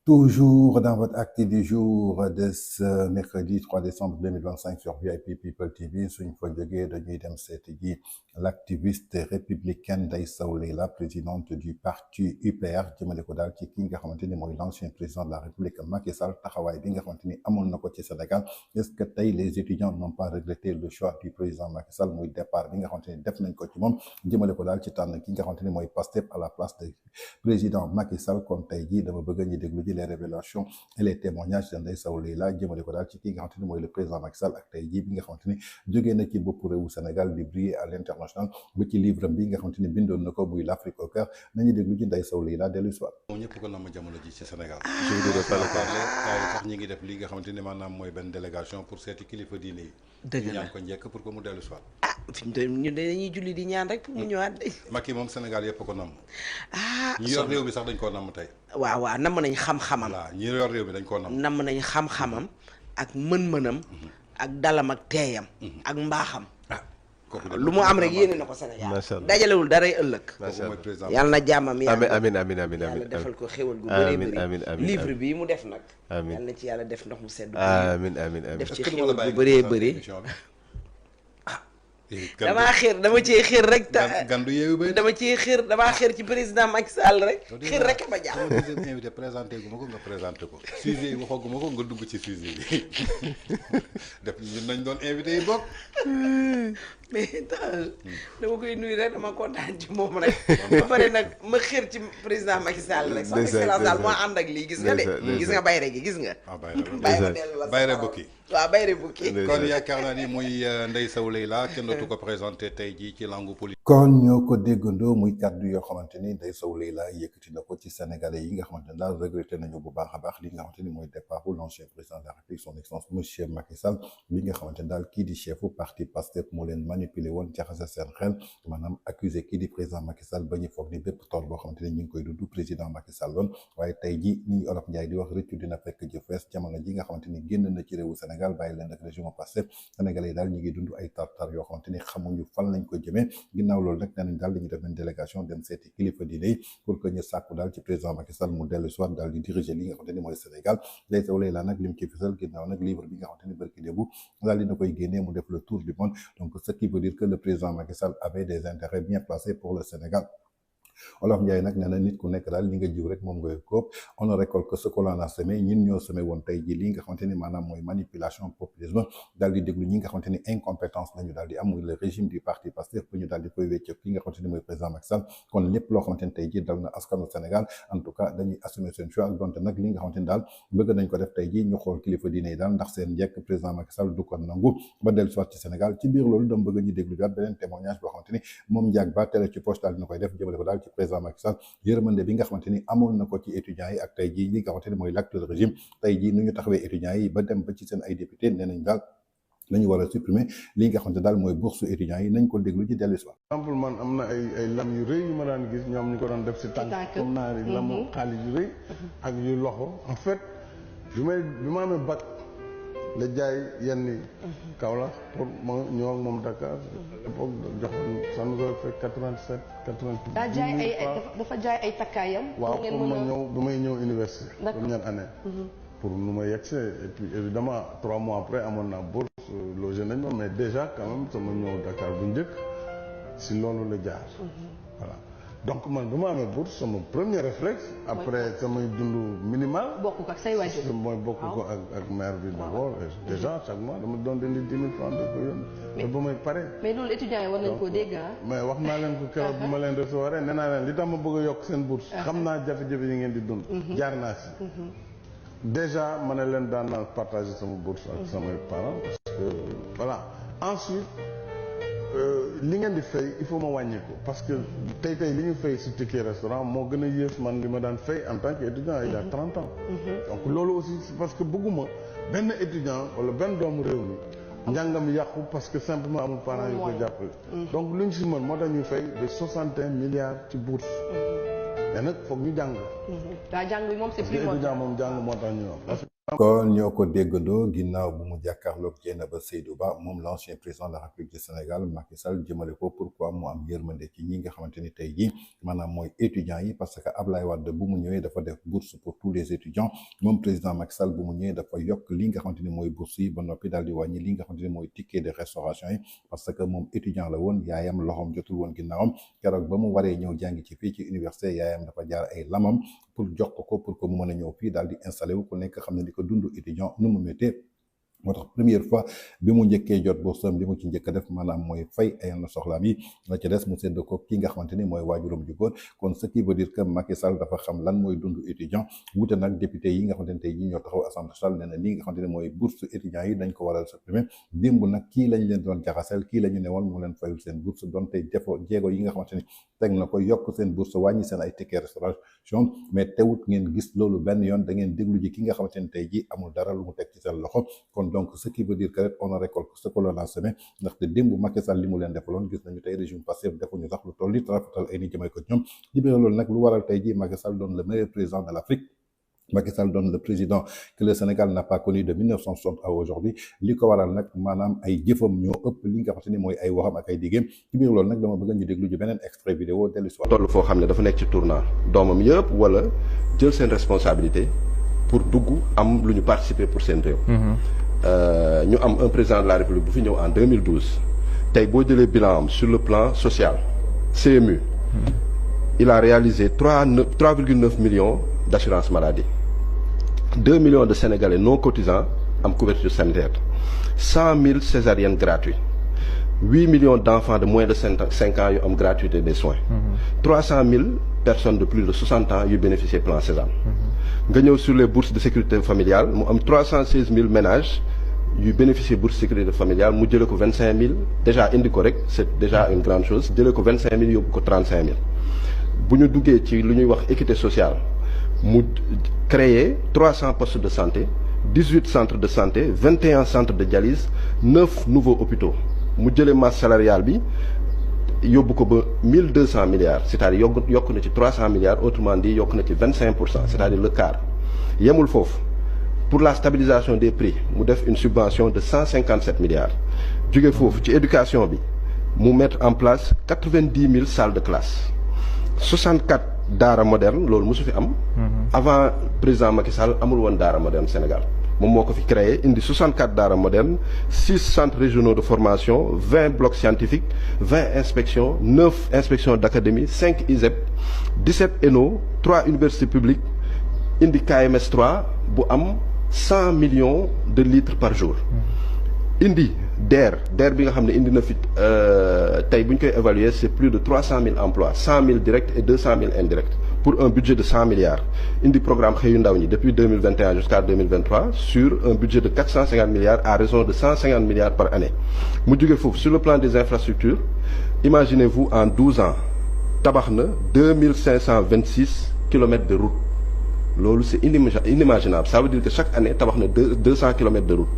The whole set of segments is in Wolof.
Toujours dans votre acte du jour de ce mercredi 3 décembre 2025 sur VIP People TV suñ fa jógee dañuy dem seeti ji l'activiste républicaine Ndeye Sow Leila présidente du parti UPR jëmale ko daal ci ki nga xamante ni mooy l'ancien président de la République Macky Sall taxawaay bi nga xamante ni amoon na ko ci Sénégal est-ce que tey les étudiants n'ont pas regretté le choix du président Macky Sall muy départ bi nga xamante ni def nañ ko ci moom jëmale ko daal ci tànn ki nga xamante ni mooy Pastef à la place de président Macky Sall kon tey jii dama bëgg ñu déglu ji les révélations et les témoignages de Ndeye Sow Leila jëmale ko daal ci ki nga xamante ni mooy le président Macky Sall ak tey jii bi nga xamante ni jógee na ci bopp réewu Sénégal di briller à l'international ba ci livre bi nga xamante ni bindoon na ko muy l'Afrique au cœur nañu déglu ci Ndeye Sow Leila dellu soir. moom ñëpp ko nam jamono ji ci Sénégal. je vous dirai pas le cas sax ñi ngi def li nga xamante ni maanaam mooy benn délégation pour seeti kilifa diine yi. dëgg la ñaan ko njëkk pour que mu dellu soir. ah fi ñu ñun dañuy julli di ñaan rek pour mu ñëwaat de. Macky moom Sénégal yëpp ko nam. ah ñi yor réew mi sax dañ koo nam tey. waaw namm nañ xam-xamam. voilà ñi yor réew mi dañ koo nam. namm nañ xam-xamam ak mën-mënam. ak dalam ak teeyam. ak mbaaxam. lu mu am rek yéene na ko Sénégal. macha allah dajalewul daray ëllëg. macha allah yàlla na jàmmam yàlla. amiin yàlla defal ko xéwal gu bëree bëri. amiin livre bii mu def nag. amiin yàlla na ci yàlla def ndox mu sedd. amiin def ci xéwal gu bëree bëri. damaa xeer dama cee xeer rek. gan du yeewu bay dama cee xeer damaa xeer ci président Macky Sall rek. xeer rek ma jàpp. deuxième invité présenté gu ma ko nga présenté ko sujet yi waxoo gu ma ko nga dugg ci sujet yi def ñun nañ doon invité yi bokk. mais dama koy nuyu rek dama kontaan ci moom rek. ba pare nag ma xeer ci président Macky Sall rek. son excellence daal moo ànd ak lii gis nga de. gis nga bayre gi gis nga. ah bayre bukki waaw bayre bukki. kon yaakaar naa ni muy Ndeye Sow Leila kenn dootu ko présenté tey jii ci langue politique. kon ñoo ko déggandoo muy kàddu yoo xamante ni Ndeye Sow Leila yëkkati na ko ci sénégalais yi nga xamante ne daal regretté nañu bu baax a baax li nga xamante ni mooy départ bu l'ancien président de la République son excellence monsieur Macky Sall bi nga xamante ne daal kii di chefu parti Pastef moo leen manipulé woon jaxase seen xel maanaam accusé kii di président Macky Sall ba ñu foog ni bépp tool boo xamante ni ñu ngi koy dund président Macky Sall woon waaye tey ji ni Olof Njaay di wax rëccu dina fekk jëf fees jamono ji nga xamante ni génn na ci réewu Sénégal bàyyi leen ak régime Pastef sénégalais yi daal ñu ngi dund ay tartar yoo xamante ni xamuñu fan lañ ko jëmee ginnaaw loolu nag nee nañ daal dañuy def benn délégation dem seeti kilifa diine yi pour que ñu sàkku daal ci président Macky Sall mu dellu soit daal di diriger li nga xamante ni mooy Sénégal Ndeye Sow Leila nag lim ci fisal ginnaaw nag livre bi nga xamante ni barki démb daal dina koy génnee mu def le tour du monde donc ce qui veut dire que le président Macky Sall avait des intérêts bien placés pour le Sénégal. Olof Njaay nag nee na nit ku nekk daal li nga jiw rek moom ngay góob on ne récolte que ce que l'on a semé ñun ñoo semé woon tey ji li nga xamante ni maanaam mooy manipulation populisme daal di déglu ñi nga xamante ni incompétence lañu daal di am muy le régime du parti Pastef pour ñu daal di koy wécce ki nga xamante ni mooy président Macky Sall kon lépp loo xamante ni tey ji dal na askanu Sénégal en tout cas dañuy assumer seen choix donte nag li nga xamante ni daal bëgg nañ ko def tey ji ñu xool kilifa diine yi daal ndax seen njëkk président Macky Sall du ko nangu ba dellu soit ci Sénégal ci biir loolu dama bëgg ñu déglu daal beneen témoignage boo xamante ni moom njaag ba télé ci poche daal dina koy def jëmale ko daal ci président Macky Sall yërmande bi nga xamante ni amoon na ko ci étudiants yi ak tey jii li nga xamante ni mooy l'acte de régime tey jii nu ñu taxawee étudiants yi ba dem ba ci seen ay député nee nañ daal nañu war a supprimer li nga xamante daal mooy bourse étudiants yi nañ ko déglu ci dellu si waat. exemple man am na ay lam yu rëy yu ma daan gis ñoom ñu ko doon def si tànk comme naa ni lamu xaalis yu rëy ak yu loxo en fait bi ma amee bac la jaay yenn Kaolack pour ma ñëw ak moom Dakar époque joxoon san ko fekk 87 88 daa jaay dafa jaay ay takkaayam waaw pour ma ñëw bi may ñëw université première année pour nu ma yegsee et puis évidemment 3 mois après amoon naa bourse logé nañ ma mais déjà quand même sama ñëw Dakar bu njëkk si loolu la jaar voilà donc man bu ma amee bourse sama premier réflexe après samay dund minimal bokk ko ak say waajur mooy bokk ko ak maire bi d'abord déjà chaque mois dama doon dindi 10 000 francs de ko yónni te ba may pare mais loolu étudiants yi war nañ koo dégg mais wax naa leen ko keroog bu ma leen recevoir nee naa leen li tax ma bëgg a yokk seen bourse xam naa jafe-jafe yi ngeen di dund jaar naa si déjà ma ne leen daan naa partager sama bourse ak samay parents parce que voilà ensuite li ngeen di fay il faut ma wàññi ko parce que tey li ñu fay si ticket restaurant moo gën a yées man li ma daan fay en tant que étudiant il y a 30 ans donc loolu aussi c'est parce que bëgguma benn étudiant wala benn doomu réew mi njàngam yàqu parce que simplement amul parents yu ko jàppale donc lu ñu si mën moo tax ñu fay de 61 milliards ci bourse mais nag foog ñu jàng daa jàng bi moom c'est plus étudiant moom jàng moo tax ñu am kon ñoo ko déggandoo ginnaaw bu mu jàkkaarloog Dieynaba Seydou Ba moom l'ancien président de la République du Sénégal Macky Sall jëmale ko pourquoi mu am yërmande ci ñi nga xamante ni tey jii maanaam mooy étudiants yi parce que Ablaye Wade bu mu ñëwee dafa def bourse pour tous les étudiants moom président Macky Sall bu mu ñëwee dafa yokk li nga xamante ni mooy bourse yi ba noppi daal di wàññi li nga xamante ni mooy ticket de restauration yi parce que moom étudiant la woon yaayam loxoom jotul woon ginnaawam keroog ba mu waree ñëw jàngi ci fii ci université yaayam dafa jaar ay lamam pour jox ko pour que mu mën a ñëw fii daal di installé wu ku nekk xam ne di ko dund étudiant nu mu méttee moo tax première fois bi mu njëkkee jot bourse-am li mu ci njëkk a def maanaam mooy fay ay na soxlaam yi la ca des mu sédd ko ki nga xamante ni mooy waajuram ju góor kon ce qui veut dire que Macky Sall dafa xam lan mooy dund étudiant wuute nag député yi nga xamante ne tey jii ñoo taxaw assemblée nationale nee na li nga xamante ne mooy bourse étudiants yi dañ ko waral supprimer démb nag kii lañ leen doon jaxaseel kii la ñu ne woon moo leen fayul seen bourse donte defo jéego yi nga xamante ni teg na ko yokk seen bourse wàññi seen ay ticket restauration mais teewut ngeen gis loolu benn yoon da ngeen déglu ji ki nga xamante ne tey jii amul dara lu mu teg ci seen loxo kon donc ce qui veut dire que on récolte ce que l'on a semé ndaxte démb Macky Sall li mu leen defaloon gis nañu tey régime Pastef defuñu sax lu toll li trafatal ay ni jëmee ko ñoom libéré loolu nag lu waral tey jii Macky Sall doon le meilleur président de l'Afrique Macky Sall donne le président que le Sénégal n'a pas connu de 1960 à aujourd'hui li ko waral nag maanaam ay jëfam ñoo ëpp li nga xamante ni mooy ay waxam ak ay diggéem ci biir loolu nag dama bëgg ñu déglu ji beneen extrait vidéo dellu si toll foo xam ne dafa nekk ci tournant doomam yëpp wala jël seen responsabilité pour dugg am lu ñu participer pour seen réew. ñu am un président de la République bu fi ñëw en 2012 tey boo jëlee bilan am sur le plan social CMU. Il a réalisé 3,9 millions d'assurance maladie. 2 millions de Sénégalais non cotisants en couverture sanitaire. 100 000 césariennes gratuites. 8 millions d'enfants de moins de 5 ans qui ont gratuité des soins. 300 000 personnes de plus de 60 ans qui bénéficient du plan Sésame. Nous sur les bourses de sécurité familiale, nous avons 316 000 ménages qui bénéficient de bourses de sécurité familiale. Nous avons 25 000, déjà correct, c'est déjà une grande chose. Nous avons 25 000, nous avons 35 000. Si nous avons équité sociale, nous créé 300 postes de santé, 18 centres de santé, 21 centres de dialyse, 9 nouveaux hôpitaux. Nous avons masse salariale, nous avons 1200 milliards, c'est-à-dire nous avons 300 milliards, autrement dit, nous avons 25%, c'est-à-dire le quart. Pour la stabilisation des prix, nous avons une subvention de 157 milliards. Pour l'éducation, nous mettons en place 90 000 salles de classe. 64 daara moderne loolu mosu fi am. Avant président Macky Sall amul woon daara moderne Sénégal moom moo ko fi créé indi 64 daara moderne 6 centres régionaux de formation 20 blocs scientifiques 20 inspections 9 inspections d'académie 5 ISEP 17 ENO 3 universités publiques indi KMS 3 bu am 100 millions de litres par jour. Indi DER bi nga xam ne indi na fi tey bu ñu koy évaluer c'est plus de 300 000 emplois 100 000 directs et 200 000 indirects pour un budget de 100 milliards. Indi programme xëyu ndaw ñi depuis 2021 jusqu'à 2023 sur un budget de 450 milliards à raison de 150 milliards par année. Mu jóge foofu sur le plan des infrastructures imaginez-vous en 12 ans tabax na 2526 kilomètres de route. C'est inimaginable. Ça veut dire que chaque année, il y a 200 km de route.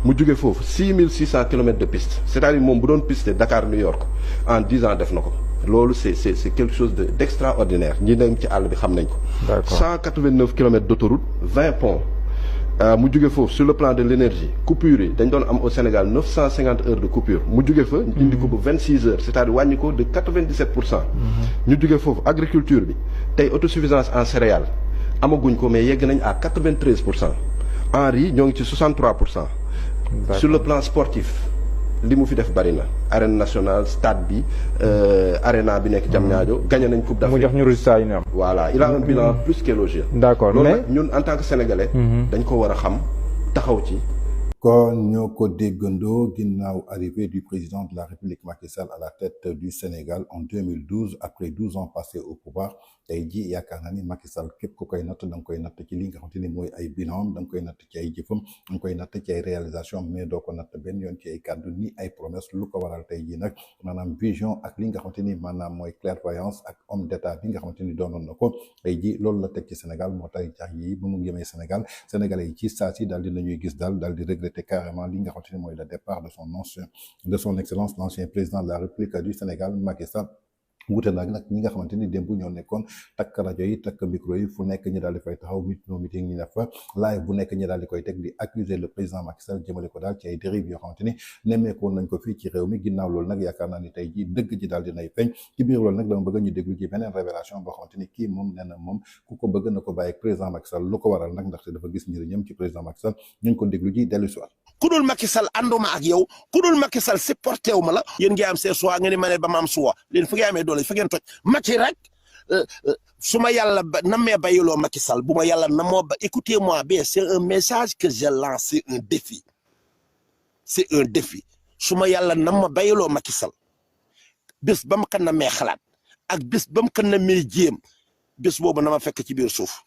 Nous avons 6600 km de piste. C'est-à-dire que nous avons une piste de Dakar-New York en 10 ans. C'est quelque chose d'extraordinaire. Nous avons 189 km d'autoroute, 20 ponts. Nous avons sur le plan de l'énergie, coupure, au Sénégal 950 heures de coupure. Nous avons 26 heures, c'est-à-dire de 97%. Nous avons agriculture, autosuffisance en céréales. Amaguñ ko mais yegg nañ à 93%. En riz ñoo ngi ci 63%. Sur le plan sportif li mu fi def bari na arène nationale stade bi arena bi nekk Diamniadio gagné nañ coupe d'Afrique. mu jox ñu résultat yi ñu am. Voilà il a un bilan plus qu'élogieux. D'accord mais ñun en tant que sénégalais. dañ ko war a xam taxaw ci. kon ñoo ko déggandoo ginnaaw arrivée du président de la République Macky Sall à la tête du Sénégal en 2012 après 12 ans passés au pouvoir tey jii yaakaar naa ni Macky Sall képp ku koy natt da nga koy natt ci li nga xamante ni mooy ay bilan da nga koy natt ci ay jëfam da nga koy natt ci ay réalisation mais doo ko natt benn yoon ci ay kàddu ni ay promesse lu ko waral tey jii nag maanaam vision ak li nga xamante ni maanaam mooy clairvoyance ak homme d'état bi nga xamante ni doonoon na ko tey jii loolu la teg ci Sénégal moo tax jax yi ba mu ngemee Sénégal sénégalais yi ci saa si daal di nañuy gis daal di regretter carrément li nga xamante ni mooy le départ de son excellence l'ancien président de la République du Sénégal Macky Sall wute nag ñi nga xamante ni démb ñoo nekkoon takk rajo yi takk micro yi fu nekk ñi daal di fay taxaw meeting ñi def fa live bu nekk ñi daal di koy teg di accuser le président Macky Sall jëmale ko daal ci ay dérives yoo xamante ni nemmeekoon nañ ko fii ci réew mi ginnaaw loolu nag yaakaar naa ni tey ji dëgg ji daal dinay feeñ ci biir loolu nag dama bëgg ñu déglu ci beneen révélation boo xamante ni kii moom nee na moom ku ko bëgg na ko bàyyi ak président Macky Sall lu ko waral nag ndaxte dafa gis njëriñam ci président Macky Sall ñu ko déglu ji dellu si waat ku dul Macky Sall ànduma ak yow ku dul Macky Sall supporté wu ma la yéen ngi am seen choix nga ni ma ne ba ma am choix leen fu ngeen amee doole fa ngeen toj Macky rek su ma yàlla namee bayiloo Macky Sall bu ma yàlla namoo ba écoutez-moi bien c'est un message que je lance, c'est un défi su ma yàlla nam ma bayiloo Macky Sall bés ba ma ko namee xalaat ak bés ba ma ko namee jéem bés boobu na ma fekk ci biir suuf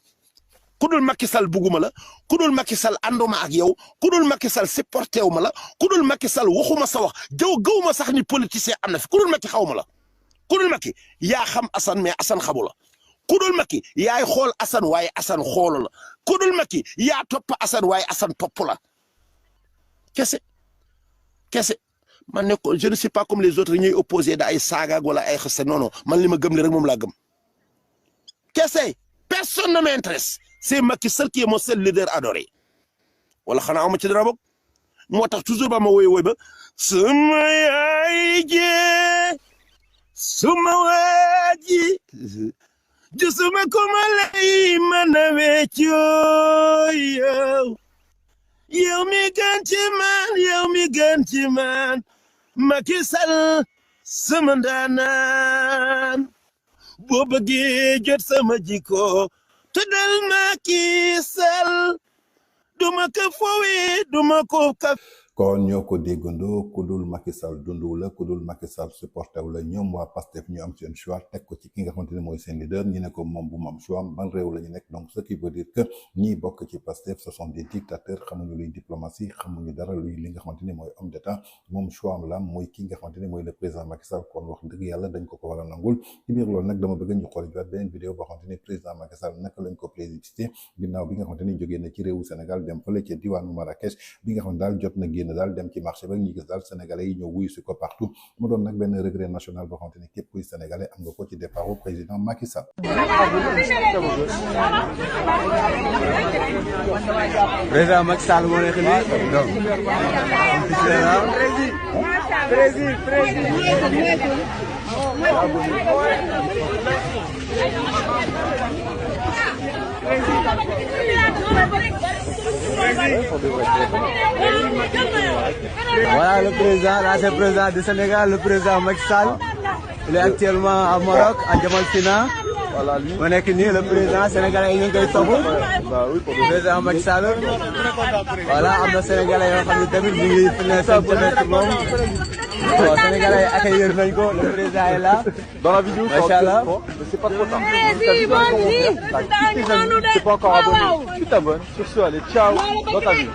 ku dul Macky Sall bugguma la ku dul Macky Sall ànduma ak yow ku dul Macky Sall supporté wu ma la ku dul Macky Sall waxuma sa wax gëwuma sax ni politicien am na fi ku dul Macky xaw ma la ku dul Macky yaa xam Assane mais Assane xamu la ku dul Macky yaay xool Assane waaye Assane xoolu la ku dul Macky yaa topp Assane waaye Assane topp la kese man ne ko je ne suis pas comme les autres ñuy opposé da ay saagaag wala ay xaste non man li ma gëm li rek moom laa gëm kese personne ne m'intéresse c'est Macky Sall qui est mon seul leader adoré wala xanaa ama ci dara bokk moo tax toujours ba ma woy ba suma yaay jee suma waaji gisuma ko ma lay mën a weccoo yow mi gën ci man Macky Sall sama ndaanaan boo bëggee jot sama jikko tuddal Macky Sall duma ko fowee duma ko kaf kon ñoo ko déggandoo ku dul Macky Sall dundu la ku dul Macky Sall supporté wu la ñoom waa Pastef ñu am seen choix teg ko ci ki nga xamante ne mooy seen leader ñi ne ko moom bu mu am choix ban réew la ñu nekk donc ce qui veut dire que ñii bokk ci Pastef ce sont des dictateurs xamuñu luy diplomatie xamuñu dara luy li nga xamante ni mooy homme d'état moom choix am la mooy ki nga xamante ni mooy le président Macky Sall kon wax dëgg yàlla dañ ko war a nangul ci biir loolu nag dama bëgg ñu xool jiwaat beneen vidéo boo xamante ni président Macky Sall naka lañ ko plébiscité ginnaaw bi nga xamante ni jógee na ci réewu Sénégal dem fële ci diwaanu Marrakech bi nga xam ne daal jot na génn daal dem ci marché ba ñu gis daal sénégalais yi ñëw wuyu si ko partout mu doon nag benn regret national boo xamante ni képp kuy sénégalais am nga ko ci départ au président Macky Sall. président Macky Sall moo nekk nii donc voilà le président, l'ancien président du Sénégal, le président Macky Sall. Il est actuellement à Maroc, à Djamalfina. Voilà lui. On est ni le président sénégalais yi ñu koy topp. Le président Macky Sall. Voilà am na sénégalais yoo xam ne tamit ñu ngi fi ne seen semestre moom. Bon, sénégalais yi accueillir nañ ko, le président est là. Dans la vidéo, machallah. C'est pas trop tard. C'est pas encore abonné. Tu t'abonnes. Sur ce, allez, ciao. Dans ta vie.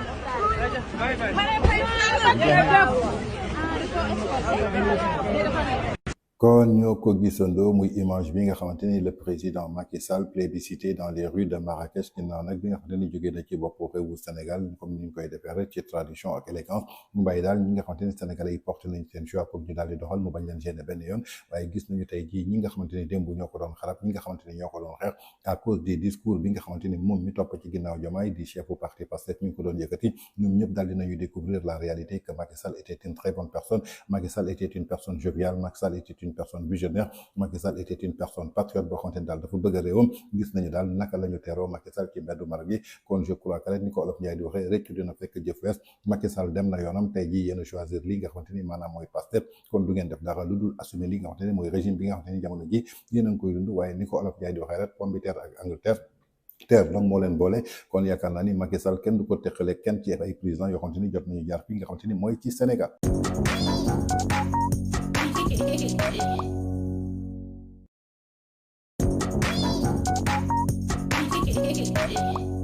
kon ñoo ko gisandoo muy image bi nga xamante ni le président Macky Sall plébiscité dans les rues de Marrakech ginnaaw nag bi nga xamante ni jógee na ci bopp réewu Sénégal comme ni ñu koy defee rek ci tradition ak élégance mu bàyyi daal ñi nga xamante ni sénégalais yi porté nañ seen choix pour ñu daal di doxal mu bañ leen gêner benn yoon waaye gis nañu tey jii ñi nga xamante ni démb ñoo ko doon xarab ñi nga xamante ni ñoo ko doon xeex à cause des discours bi nga xamante ni moom mi topp ci ginnaaw Diomaye di chef bu parti Pastef mi ngi ko doon yëkkati ñoom ñëpp daal dinañu découvrir la réalité que Macky Sall était une très bonne personne Macky Sall était une personne joviale Macky Sall était une personne visionnaire Macky Sall était une personne patriote boo xamante ni daal dafa bëgg a réewam gis nañu daal naka la ñu teeroo Macky Sall ci mbeddu Maroc gi kon je crois que rek ni ko Olof Ndiaye di waxee rëccu dina fekk jëf wees Macky Sall dem na yoonam tey jii yéen a choisir lii nga xamante ni maanaam mooy Pastef kon du ngeen def dara lu dul assumer lii nga xamante ni mooy régime bi nga xamante ni jamono ji yéen a ngi koy dund waaye ni ko Olof Ndiaye di waxee rek pomme de terre ak Angleterre terre donc moo leen boole kon yaakaar naa ni Macky Sall kenn du ko teqale kenn ci ay président yoo xamante ni jot nañu jaar fii nga xamante ni mooy ci Sénégal. Yeah.